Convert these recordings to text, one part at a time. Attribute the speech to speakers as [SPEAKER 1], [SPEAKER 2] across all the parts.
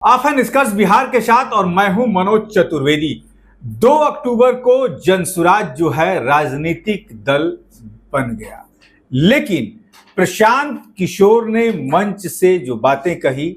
[SPEAKER 1] आप हैं निष्कर्ष बिहार के साथ और मैं हूं मनोज चतुर्वेदी। 2 अक्टूबर को जनसुराज जो है राजनीतिक दल बन गया, लेकिन प्रशांत किशोर ने मंच से जो बातें कही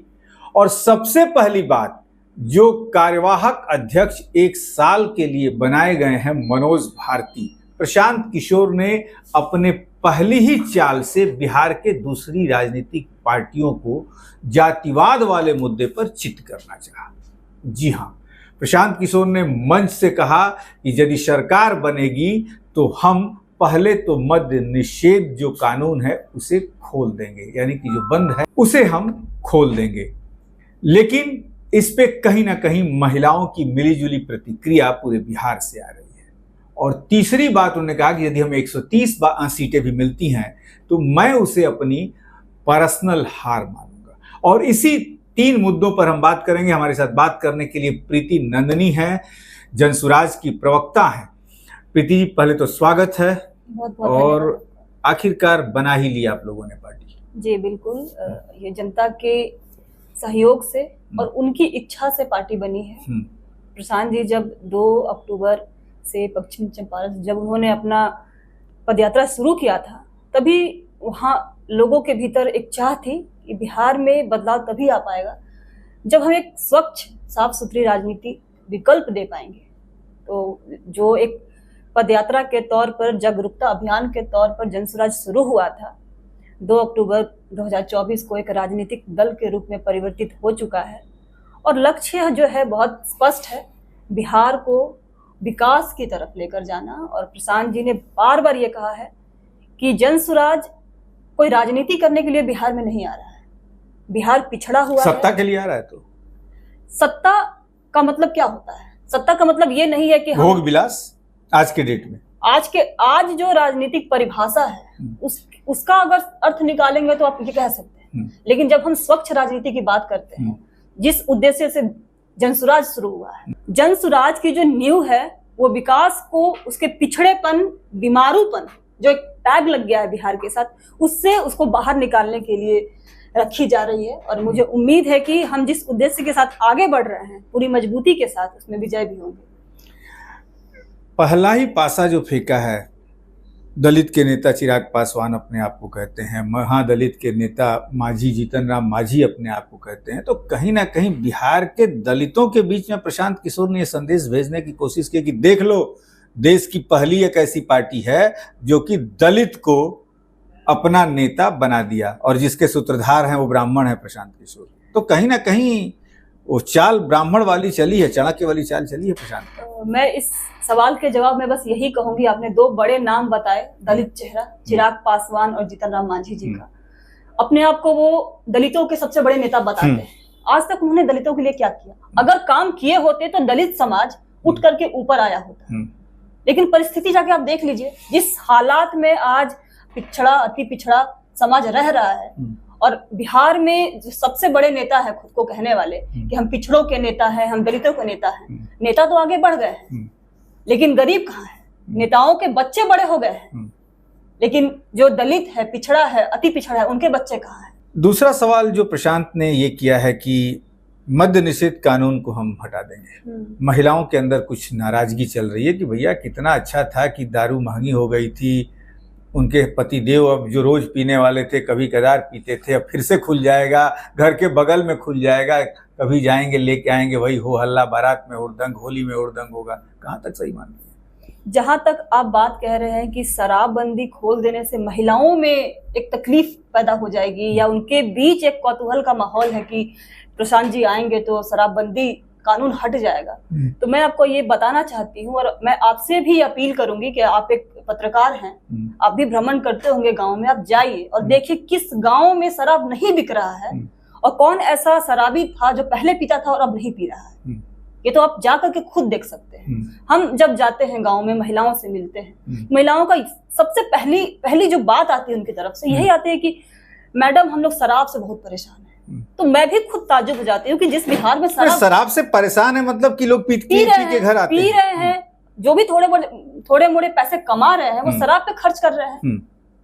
[SPEAKER 1] और सबसे पहली बात, जो कार्यवाहक अध्यक्ष 1 साल के लिए बनाए गए हैं मनोज भारती, प्रशांत किशोर ने अपने पहली ही चाल से बिहार के दूसरी राजनीतिक पार्टियों को जातिवाद वाले मुद्दे पर चित करना चाहा। जी हां, प्रशांत किशोर ने मंच से कहा कि यदि सरकार बनेगी तो हम पहले तो मद्य निषेध जो कानून है उसे खोल देंगे, यानी कि जो बंद है उसे हम खोल देंगे। लेकिन इस पे कहीं ना कहीं महिलाओं की मिलीजुली प्रतिक्रिया पूरे बिहार से आ रही है। और तीसरी बात उन्होंने कहा कि यदि हमें 130 सीटें भी मिलती हैं तो मैं उसे अपनी पर्सनल हार मानूंगा। और इसी 3 मुद्दों पर हम बात करेंगे। हमारे साथ बात करने के लिए प्रीति नंदनी है, जनसुराज की प्रवक्ता है। प्रीति जी, पहले तो स्वागत है।
[SPEAKER 2] बहुत
[SPEAKER 1] और आखिरकार बना ही लिया आप लोगों ने पार्टी।
[SPEAKER 2] जी बिल्कुल, ये जनता के सहयोग से और उनकी इच्छा से पार्टी बनी है। प्रशांत जी जब 2 अक्टूबर से पश्चिम चंपारण जब उन्होंने अपना पदयात्रा शुरू किया था, तभी वहाँ लोगों के भीतर एक चाह थी कि बिहार में बदलाव तभी आ पाएगा जब हम एक स्वच्छ साफ सुथरी राजनीति विकल्प दे पाएंगे। तो जो एक पदयात्रा के तौर पर, जागरूकता अभियान के तौर पर जनसुराज शुरू हुआ था, 2 अक्टूबर 2024 को एक राजनीतिक दल के रूप में परिवर्तित हो चुका है। और लक्ष्य जो है बहुत स्पष्ट है, बिहार को विकास की तरफ लेकर जाना। और प्रशांत जी ने बार बार ये कहा है कि जनसुराज कोई राजनीति करने के लिए बिहार में नहीं आ रहा है। बिहार पिछड़ा हुआ
[SPEAKER 1] सत्ता
[SPEAKER 2] है।
[SPEAKER 1] के लिए आ रहा है। तो
[SPEAKER 2] सत्ता का मतलब क्या होता है? सत्ता का मतलब ये नहीं है कि हम
[SPEAKER 1] भोग विलास आज के डेट में,
[SPEAKER 2] आज जो राजनीतिक परिभाषा है उसका अगर अर्थ निकालेंगे तो आप ये कह सकते हैं। लेकिन जब हम स्वच्छ राजनीति की बात करते हैं, जिस उद्देश्य से जनसुराज शुरू हुआ है, जनसुराज की जो नींव है वो विकास को, उसके पिछड़ेपन, बीमारूपन जो एक टैग लग गया है बिहार के साथ, उससे उसको बाहर निकालने के लिए रखी जा रही है। और मुझे उम्मीद है कि हम जिस उद्देश्य के साथ आगे बढ़ रहे हैं पूरी मजबूती के साथ, उसमें विजय भी होंगे।
[SPEAKER 1] पहला ही पासा जो फेंका है, दलित के नेता चिराग पासवान अपने आप को कहते हैं, महादलित के नेता मांझी जीतन राम मांझी अपने आप को कहते हैं। तो कहीं ना कहीं बिहार के दलितों के बीच में प्रशांत किशोर ने यह संदेश भेजने की कोशिश की कि देख लो, देश की पहली एक ऐसी पार्टी है जो कि दलित को अपना नेता बना दिया और जिसके सूत्रधार हैं वो ब्राह्मण है, प्रशांत किशोर। तो कहीं ना कहीं वो चाल ब्राह्मण वाली चली है, चाणक्य वाली चाल चली है प्रशांत।
[SPEAKER 2] मैं इस सवाल के जवाब में बस यही कहूंगी, आपने 2 बड़े नाम बताए, दलित चेहरा चिराग पासवान और जीतन राम मांझी जी का। अपने आप को वो दलितों के सबसे बड़े नेता बताते हैं। आज तक उन्होंने दलितों के लिए क्या किया? अगर काम किए होते तो दलित समाज उठ करके ऊपर आया होता। लेकिन परिस्थिति जाके आप देख लीजिए, जिस हालात में आज पिछड़ा, अति पिछड़ा समाज रह रहा है, और बिहार में जो सबसे बड़े नेता है खुद को कहने वाले कि हम पिछड़ों के नेता हैं, हम दलितों के नेता हैं, नेता तो आगे बढ़ गए हैं, लेकिन गरीब कहाँ है? नेताओं के बच्चे बड़े हो गए हैं, लेकिन जो दलित है, पिछड़ा है, अति पिछड़ा है, उनके बच्चे कहाँ हैं?
[SPEAKER 1] दूसरा सवाल जो प्रशांत ने ये किया है कि मद्य निषेध कानून को हम हटा देंगे। महिलाओं के अंदर कुछ नाराजगी चल रही है कि भैया कितना अच्छा था कि दारू महंगी हो गई थी, उनके पतिदेव अब जो रोज पीने वाले थे कभी कदार पीते थे, अब फिर से खुल जाएगा, घर के बगल में खुल जाएगा, कभी जाएंगे लेके आएंगे, वही हो हल्ला, बारात में हुड़दंग, होली में हुड़दंग होगा। कहाँ तक सही मान रहे हैं?
[SPEAKER 2] जहां तक आप बात कह रहे हैं कि शराबबंदी खोल देने से महिलाओं में एक तकलीफ पैदा हो जाएगी या उनके बीच एक कौतूहल का माहौल है कि प्रशांत जी आएंगे तो शराबबंदी कानून हट जाएगा, तो मैं आपको ये बताना चाहती हूँ और मैं आपसे भी अपील करूंगी कि आप एक पत्रकार हैं, आप भी भ्रमण करते होंगे गांव में, आप जाइए और देखिए किस गांव में शराब नहीं बिक रहा है और कौन ऐसा शराबी था जो पहले पीता था और अब नहीं पी रहा है। ये तो आप जा करके खुद देख सकते हैं। हम जब जाते हैं गांव में, महिलाओं से मिलते हैं, महिलाओं का सबसे पहली जो बात आती है उनकी तरफ से यही आती है कि मैडम हम लोग शराब से बहुत परेशान हैं। तो मैं भी खुद ताज्जुब हो जाती हूँ कि जिस बिहार में
[SPEAKER 1] शराब से परेशान है, मतलब कि लोग पी के घर आते हैं,
[SPEAKER 2] पी रहे हैं, जो भी थोड़े मोड़े पैसे कमा रहे हैं वो शराब पे खर्च कर रहे हैं,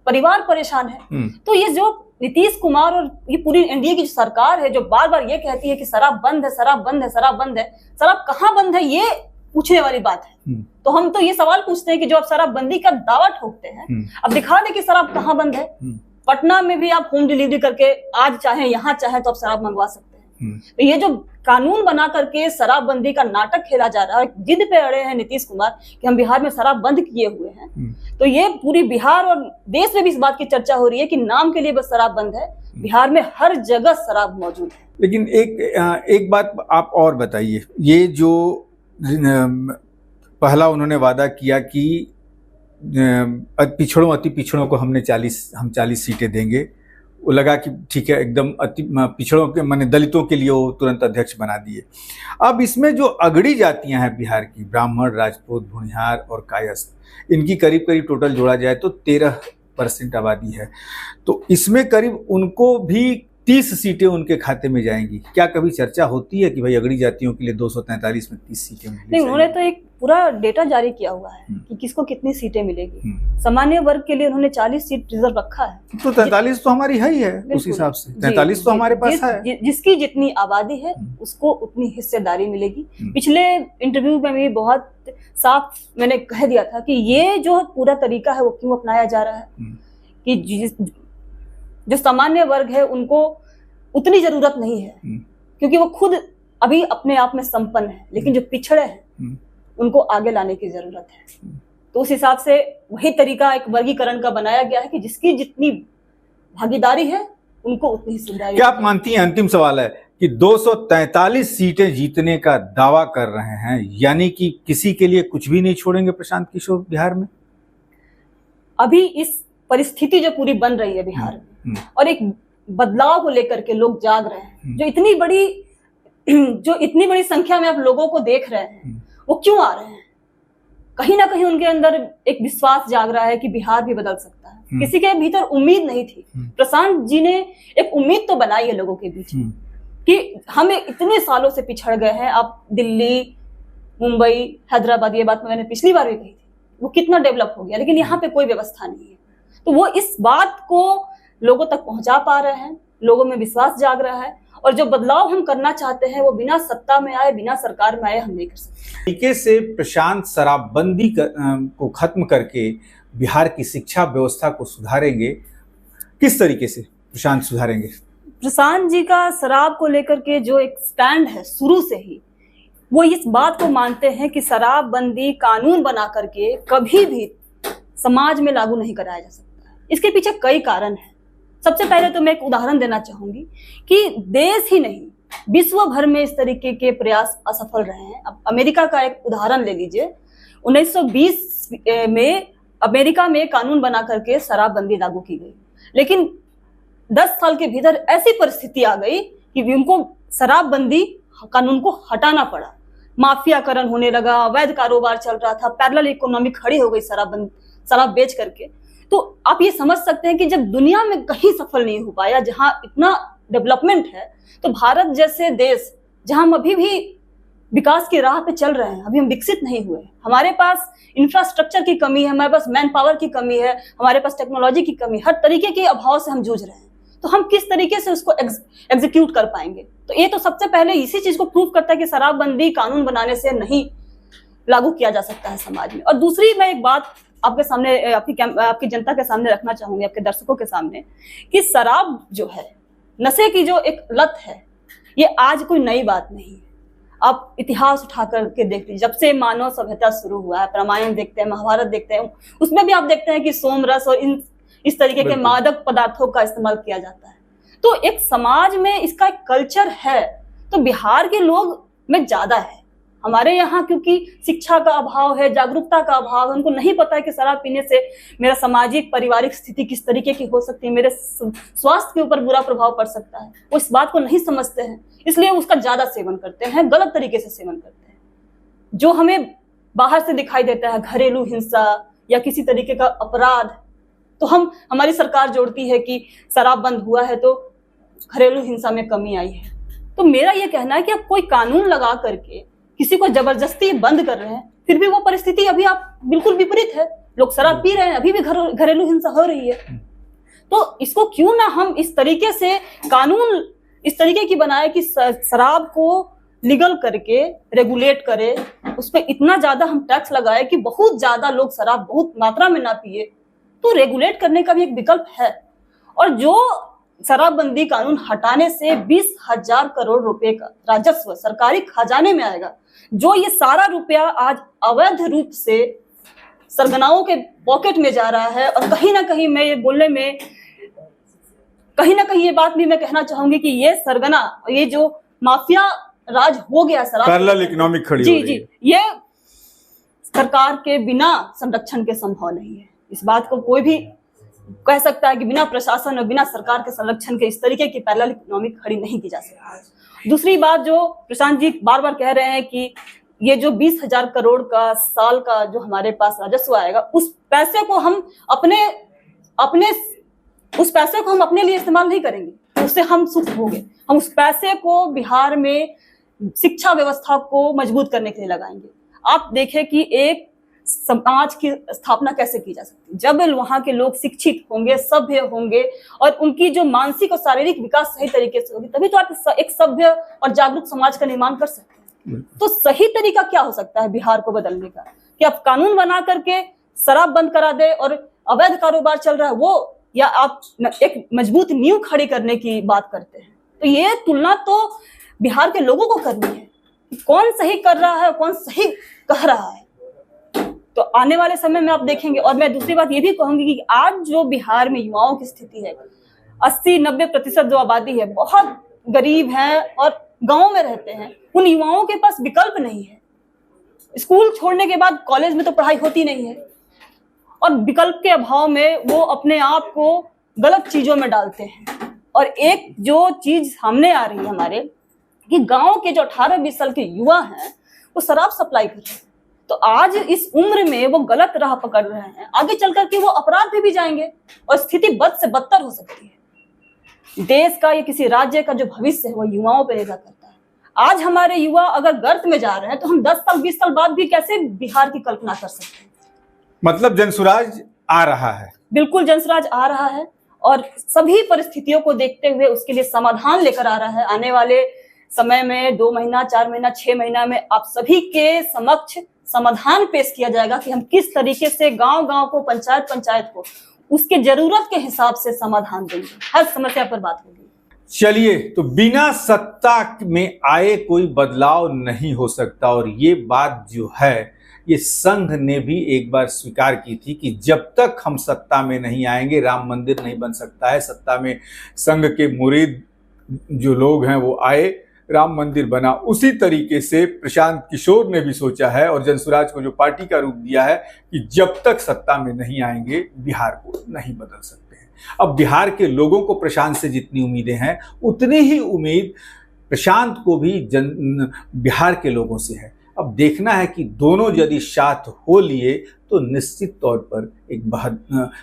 [SPEAKER 2] परिवार परेशान है। तो ये जो नीतीश कुमार और ये पूरी एनडीए की जो सरकार है जो बार बार ये कहती है कि शराब बंद है, शराब बंद है, शराब बंद है, शराब कहाँ बंद है ये पूछने वाली बात है। तो हम तो ये सवाल पूछते हैं कि जो आप शराबबंदी का दावा ठोकते हैं, अब दिखा दे कि शराब कहाँ बंद है। पटना में भी आप होम डिलीवरी करके आज चाहे यहाँ चाहे तो आप शराब मंगवा सकते हैं। तो ये जो कानून बना करके शराबबंदी का नाटक खेला जा रहा है, जिद पे अड़े हैं नीतीश कुमार कि हम बिहार में शराब बंद किए हुए हैं, तो ये पूरी बिहार और देश में भी इस बात की चर्चा हो रही है कि नाम के लिए बस शराब बंद है, बिहार में हर जगह शराब मौजूद है।
[SPEAKER 1] लेकिन एक बात आप और बताइए, ये जो पहला उन्होंने वादा किया कि अति पिछड़ों को हम 40 सीटें देंगे, वो लगा कि ठीक है, एकदम अति पिछड़ों के माने दलितों के लिए वो तुरंत अध्यक्ष बना दिए। अब इसमें जो अगड़ी जातियां हैं बिहार की, ब्राह्मण, राजपूत, भूमिहार और कायस्थ, इनकी करीब करीब टोटल जोड़ा जाए तो 13% आबादी है। तो इसमें करीब उनको भी 30 सीटें उनके खाते में जाएंगी। क्या कभी चर्चा होती है कि भाई अगड़ी जातियों के लिए 243 में 30 सीटें मिलेंगी?
[SPEAKER 2] नहीं, उन्होंने तो एक पूरा डेटा जारी किया हुआ है कि किसको कितनी सीटें मिलेगी। सामान्य वर्ग के लिए उन्होंने 40 सीट रिजर्व रखा है।
[SPEAKER 1] तो 43 तो हमारी है ही है, उस हिसाब से 43 तो हमारे पास है।
[SPEAKER 2] जिसकी जितनी आबादी है उसको उतनी हिस्सेदारी मिलेगी। पिछले इंटरव्यू में भी बहुत साफ मैंने कह दिया था कि ये जो पूरा तरीका है वो क्यों अपनाया जा रहा है कि जो सामान्य वर्ग है उनको उतनी जरूरत नहीं है, क्योंकि वो खुद अभी अपने आप में संपन्न है, लेकिन जो पिछड़े हैं उनको आगे लाने की जरूरत है। तो उस हिसाब से वही तरीका एक वर्गीकरण का बनाया गया है कि जिसकी जितनी भागीदारी है उनको उतनी हिस्सेदारी।
[SPEAKER 1] क्या आप मानती हैं, अंतिम सवाल है, कि 243 सीटें जीतने का दावा कर रहे हैं, यानी कि किसी के लिए कुछ भी नहीं छोड़ेंगे प्रशांत किशोर बिहार में?
[SPEAKER 2] अभी इस परिस्थिति जो पूरी बन रही है बिहार में और एक बदलाव को लेकर के लोग जाग रहे हैं, जो इतनी बड़ी संख्या में आप लोगों को देख रहे हैं, वो क्यों आ रहे हैं? कहीं ना कहीं उनके अंदर एक विश्वास जाग रहा है कि बिहार भी बदल सकता है। किसी के भीतर उम्मीद नहीं थी, प्रशांत जी ने एक उम्मीद तो बनाई है लोगों के बीच कि हमें इतने सालों से पिछड़ गए हैं। आप दिल्ली, मुंबई, हैदराबाद, ये बात मैंने पिछली बार भी कही थी, वो कितना डेवलप हो गया, लेकिन यहाँ पे कोई व्यवस्था नहीं है। तो वो इस बात को लोगों तक पहुंचा पा रहे हैं, लोगों में विश्वास जाग रहा है, और जो बदलाव हम करना चाहते हैं वो बिना सत्ता में आए, बिना सरकार में आए हम नहीं कर सकते।
[SPEAKER 1] तरीके से प्रशांत शराबबंदी को खत्म करके बिहार की शिक्षा व्यवस्था को सुधारेंगे। किस तरीके से प्रशांत सुधारेंगे?
[SPEAKER 2] प्रशांत जी का शराब को लेकर के जो एक स्टैंड है शुरू से ही, वो इस बात को मानते हैं कि शराबबंदी कानून बना करके कभी भी समाज में लागू नहीं कराया जा सकता। इसके पीछे कई कारण हैं। सबसे पहले तो मैं एक उदाहरण देना चाहूंगी कि देश ही नहीं विश्व भर में इस तरीके के प्रयास असफल रहे हैं। अब अमेरिका का एक उदाहरण ले लीजिए। 1920 में अमेरिका में कानून बना करके शराबबंदी लागू की गई, लेकिन 10 साल के भीतर ऐसी परिस्थिति आ गई कि उनको शराबबंदी कानून को हटाना पड़ा। माफियाकरण होने लगा, अवैध कारोबार चल रहा था, पैरेलल इकोनॉमी खड़ी हो गई शराब बेच करके। तो आप ये समझ सकते हैं कि जब दुनिया में कहीं सफल नहीं हो पाया, जहां इतना डेवलपमेंट है, तो भारत जैसे देश जहां हम अभी भी विकास की राह पे चल रहे हैं, अभी हम विकसित नहीं हुए, हमारे पास इंफ्रास्ट्रक्चर की कमी है, हमारे पास मैन पावर की कमी है, हमारे पास टेक्नोलॉजी की कमी, हर तरीके के अभाव से हम जूझ रहे हैं। तो हम किस तरीके से उसको एग्जीक्यूट कर पाएंगे? तो ये तो सबसे पहले इसी चीज को प्रूव करता है कि शराबबंदी कानून बनाने से नहीं लागू किया जा सकता है समाज में। और दूसरी मैं एक बात आपके सामने, आपकी जनता के सामने रखना चाहूंगी, आपके दर्शकों के सामने, कि शराब जो है, नशे की जो एक लत है, ये आज कोई नई बात नहीं है। आप इतिहास उठा करके देख लीजिए, जब से मानव सभ्यता शुरू हुआ है, रामायण देखते हैं, महाभारत देखते हैं, उसमें भी आप देखते हैं कि सोम रस और इस तरीके के मादक पदार्थों का इस्तेमाल किया जाता है। तो एक समाज में इसका एक कल्चर है, तो बिहार के लोग में ज्यादा है। हमारे यहाँ क्योंकि शिक्षा का अभाव है, जागरूकता का अभाव है, उनको नहीं पता है कि शराब पीने से मेरा सामाजिक पारिवारिक स्थिति किस तरीके की हो सकती है, मेरे स्वास्थ्य के ऊपर बुरा प्रभाव पड़ सकता है, वो इस बात को नहीं समझते हैं, इसलिए उसका ज्यादा सेवन करते हैं, गलत तरीके से सेवन करते हैं। जो हमें बाहर से दिखाई देता है, घरेलू हिंसा या किसी तरीके का अपराध, तो हमारी सरकार जोड़ती है कि शराब बंद हुआ है तो घरेलू हिंसा में कमी आई है। तो मेरा ये कहना है कि आप कोई कानून लगा करके किसी को जबरदस्ती बंद कर रहे हैं, फिर भी वो परिस्थिति अभी आप बिल्कुल विपरीत है, लोग शराब पी रहे हैं, अभी भी घरेलू हिंसा हो रही है। तो इसको क्यों ना हम इस तरीके से कानून इस तरीके की बनाए कि शराब को लीगल करके रेगुलेट करे, उस पर इतना ज्यादा हम टैक्स लगाए कि बहुत ज्यादा लोग शराब बहुत मात्रा में ना पिए। तो रेगुलेट करने का भी एक विकल्प है। और जो शराबबंदी कानून हटाने से 20,000 करोड़ रुपए का राजस्व सरकारी खजाने में आएगा, जो ये सारा रुपया आज अवैध रूप से सरगनाओं के पॉकेट में जा रहा है। और कहीं ना कहीं मैं ये बोलने में कहीं ना कहीं ये बात भी मैं कहना चाहूंगी कि ये सरगना, ये जो माफिया राज हो गया शराब,
[SPEAKER 1] पैरेलल इकोनॉमिक खड़ी हो रही है।
[SPEAKER 2] ये सरकार के बिना संरक्षण के संभव नहीं है। इस बात को कोई भी कह सकता है कि बिना प्रशासन और बिना सरकार के संरक्षण के इस तरीके की पैरेलल इकोनॉमिक खड़ी नहीं की जा सकती। दूसरी बात जो प्रशांत जी बार बार कह रहे हैं कि ये जो 20,000 करोड़ का साल का जो हमारे पास राजस्व आएगा, उस पैसे को हम अपने लिए इस्तेमाल नहीं करेंगे, उससे हम सुख होंगे। हम उस पैसे को बिहार में शिक्षा व्यवस्था को मजबूत करने के लिए लगाएंगे। आप देखें कि एक समाज की स्थापना कैसे की जा सकती है जब वहां के लोग शिक्षित होंगे, सभ्य होंगे और उनकी जो मानसिक और शारीरिक विकास सही तरीके से होगी, तभी तो आप एक सभ्य और जागरूक समाज का निर्माण कर सकते हैं। तो सही तरीका क्या हो सकता है बिहार को बदलने का? कि आप कानून बना करके शराब बंद करा दे और अवैध कारोबार चल रहा है वो, या आप एक मजबूत नींव खड़ी करने की बात करते हैं? तो ये तुलना तो बिहार के लोगों को करनी है, कौन सही कर रहा है, कौन सही कह रहा है। तो आने वाले समय में आप देखेंगे। और मैं दूसरी बात ये भी कहूंगी कि आज जो बिहार में युवाओं की स्थिति है, 80-90% जो आबादी है बहुत गरीब है और गांव में रहते हैं। उन युवाओं के पास विकल्प नहीं है। स्कूल छोड़ने के बाद कॉलेज में तो पढ़ाई होती नहीं है, और विकल्प के अभाव में वो अपने आप को गलत चीजों में डालते हैं। और एक जो चीज सामने आ रही है हमारे, कि गांव के जो 18-20 साल के युवा हैं वो शराब सप्लाई कर रहे हैं। तो आज इस उम्र में वो गलत राह पकड़ रहे हैं, आगे चल करके वो अपराध पे भी जाएंगे और स्थिति बद से बदतर हो सकती है। देश का या किसी राज्य का जो भविष्य है वो युवाओं पर निर्भर करता है। आज हमारे युवा अगर गर्त में जा रहे हैं तो हम 10 साल 20 साल बाद भी कैसे बिहार की कल्पना कर सकते हैं?
[SPEAKER 1] मतलब जनसुराज आ रहा है।
[SPEAKER 2] बिल्कुल जनसुराज आ रहा है और सभी परिस्थितियों को देखते हुए उसके लिए समाधान लेकर आ रहा है। आने वाले समय में 2 महीना, 4 महीना, 6 महीना में आप सभी के समक्ष समाधान पेश किया जाएगा कि हम किस तरीके से गांव-गांव को, पंचायत को उसके जरूरत के हिसाब से समाधान देंगे। हर समस्या पर बात होगी।
[SPEAKER 1] चलिए, तो बिना सत्ता में आए कोई बदलाव नहीं हो सकता। और ये बात जो है ये संघ ने भी एक बार स्वीकार की थी कि जब तक हम सत्ता में नहीं आएंगे राम मंदिर नहीं बन सकता है। सत्ता में संघ के मुरीद जो लोग हैं वो आए, राम मंदिर बना। उसी तरीके से प्रशांत किशोर ने भी सोचा है और जनसुराज को जो पार्टी का रूप दिया है कि जब तक सत्ता में नहीं आएंगे बिहार को नहीं बदल सकते हैं। अब बिहार के लोगों को प्रशांत से जितनी उम्मीदें हैं उतनी ही उम्मीद प्रशांत को भी बिहार के लोगों से है। अब देखना है कि दोनों यदि साथ हो लिए तो निश्चित तौर पर एक